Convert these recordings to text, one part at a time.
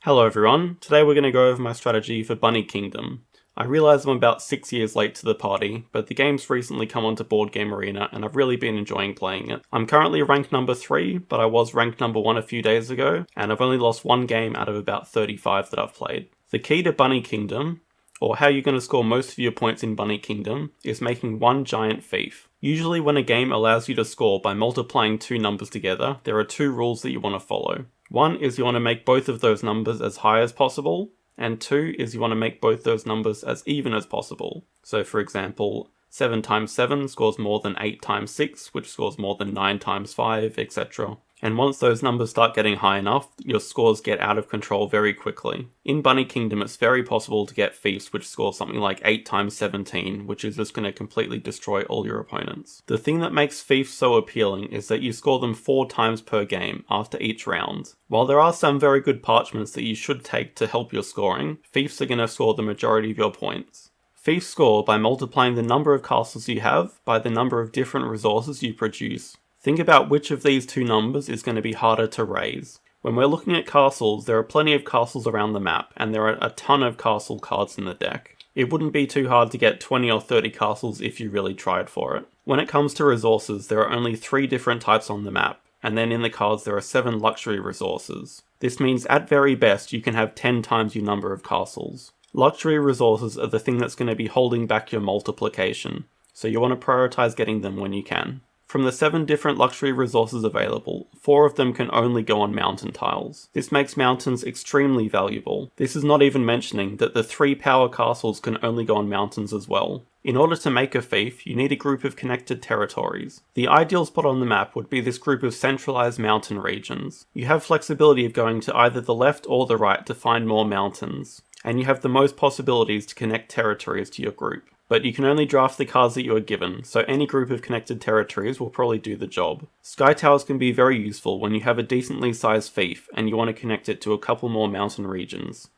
Hello everyone, today we're going to go over my strategy for Bunny Kingdom. I realise I'm about 6 years late to the party, but the game's recently come onto Board Game Arena and I've really been enjoying playing it. I'm currently ranked number 3, but I was ranked number 1 a few days ago, and I've only lost one game out of about 35 that I've played. The key to Bunny Kingdom, or how you're going to score most of your points in Bunny Kingdom, is making one giant fief. Usually when a game allows you to score by multiplying two numbers together, there are two rules that you want to follow. One is you want to make both of those numbers as high as possible, and two is you want to make both those numbers as even as possible. So for example, 7 times 7 scores more than 8 times 6, which scores more than 9 times 5, etc. And once those numbers start getting high enough, your scores get out of control very quickly. In Bunny Kingdom, it's very possible to get fiefs which score something like 8 times 17, which is just going to completely destroy all your opponents. The thing that makes fiefs so appealing is that you score them 4 times per game after each round. While there are some very good parchments that you should take to help your scoring, fiefs are going to score the majority of your points. Fiefs score by multiplying the number of castles you have by the number of different resources you produce. Think about which of these two numbers is going to be harder to raise. When we're looking at castles, there are plenty of castles around the map, and there are a ton of castle cards in the deck. It wouldn't be too hard to get 20 or 30 castles if you really tried for it. When it comes to resources, there are only 3 different types on the map, and then in the cards there are 7 luxury resources. This means at very best you can have 10 times your number of castles. Luxury resources are the thing that's going to be holding back your multiplication, so you want to prioritize getting them when you can. From the 7 different luxury resources available, 4 of them can only go on mountain tiles. This makes mountains extremely valuable. This is not even mentioning that the 3 power castles can only go on mountains as well. In order to make a fief, you need a group of connected territories. The ideal spot on the map would be this group of centralized mountain regions. You have flexibility of going to either the left or the right to find more mountains, and you have the most possibilities to connect territories to your group. But you can only draft the cards that you are given, so any group of connected territories will probably do the job. Sky towers can be very useful when you have a decently sized fief and you want to connect it to a couple more mountain regions.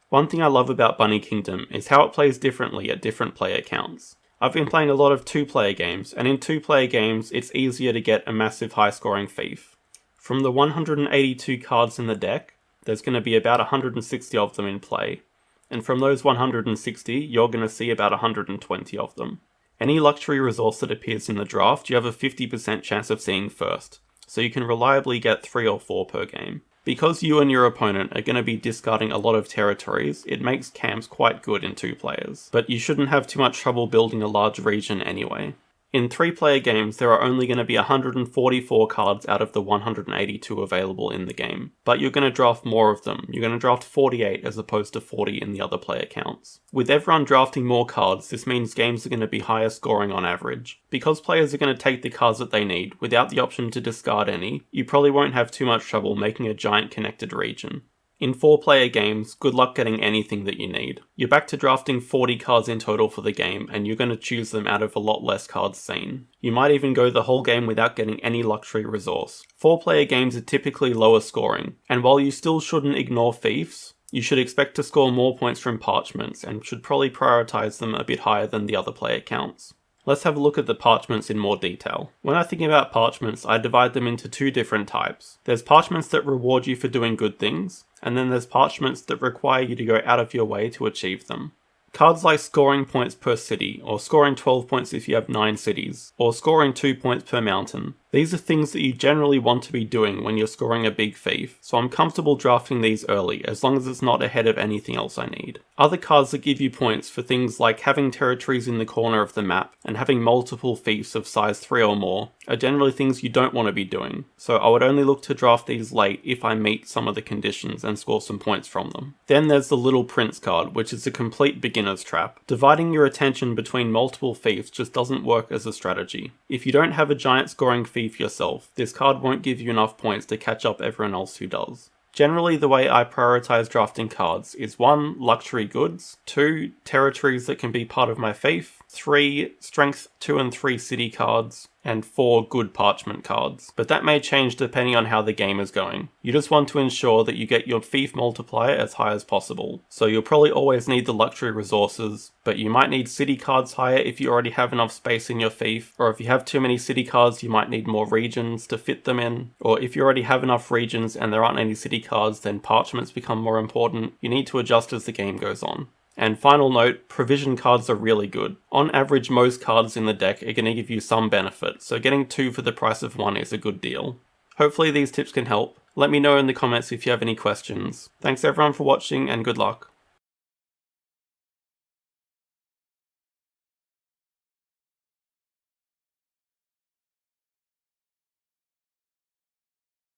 One thing I love about Bunny Kingdom is how it plays differently at different player counts. I've been playing a lot of 2-player games, and in 2-player games it's easier to get a massive high scoring fief. From the 182 cards in the deck, there's going to be about 160 of them in play. And from those 160, you're going to see about 120 of them. Any luxury resource that appears in the draft, you have a 50% chance of seeing first, so you can reliably get 3 or 4 per game. Because you and your opponent are going to be discarding a lot of territories, it makes camps quite good in 2 players, but you shouldn't have too much trouble building a large region anyway. In 3-player games, there are only going to be 144 cards out of the 182 available in the game, but you're going to draft more of them. You're going to draft 48 as opposed to 40 in the other player counts. With everyone drafting more cards, this means games are going to be higher scoring on average. Because players are going to take the cards that they need, without the option to discard any, you probably won't have too much trouble making a giant connected region. In 4-player games, good luck getting anything that you need. You're back to drafting 40 cards in total for the game, and you're going to choose them out of a lot less cards seen. You might even go the whole game without getting any luxury resource. 4-player games are typically lower scoring, and while you still shouldn't ignore fiefs, you should expect to score more points from parchments, and should probably prioritize them a bit higher than the other player counts. Let's have a look at the parchments in more detail. When I think about parchments, I divide them into 2 different types. There's parchments that reward you for doing good things, and then there's parchments that require you to go out of your way to achieve them. Cards like scoring points per city, or scoring 12 points if you have 9 cities, or scoring 2 points per mountain. These are things that you generally want to be doing when you're scoring a big fief, so I'm comfortable drafting these early, as long as it's not ahead of anything else I need. Other cards that give you points for things like having territories in the corner of the map, and having multiple fiefs of size 3 or more, are generally things you don't want to be doing, so I would only look to draft these late if I meet some of the conditions and score some points from them. Then there's the Little Prince card, which is a complete beginner's trap. Dividing your attention between multiple fiefs just doesn't work as a strategy. If you don't have a giant scoring fief yourself, this card won't give you enough points to catch up everyone else who does. Generally, the way I prioritize drafting cards is 1. Luxury goods, 2. Territories that can be part of my fief, 3. Strength 2 and 3 city cards, and 4 good parchment cards, but that may change depending on how the game is going. You just want to ensure that you get your fief multiplier as high as possible, so you'll probably always need the luxury resources, but you might need city cards higher if you already have enough space in your fief, or if you have too many city cards you might need more regions to fit them in, or if you already have enough regions and there aren't any city cards then parchments become more important. You need to adjust as the game goes on. And final note, provision cards are really good. On average, most cards in the deck are going to give you some benefit, so getting 2 for the price of 1 is a good deal. Hopefully these tips can help. Let me know in the comments if you have any questions. Thanks everyone for watching and good luck.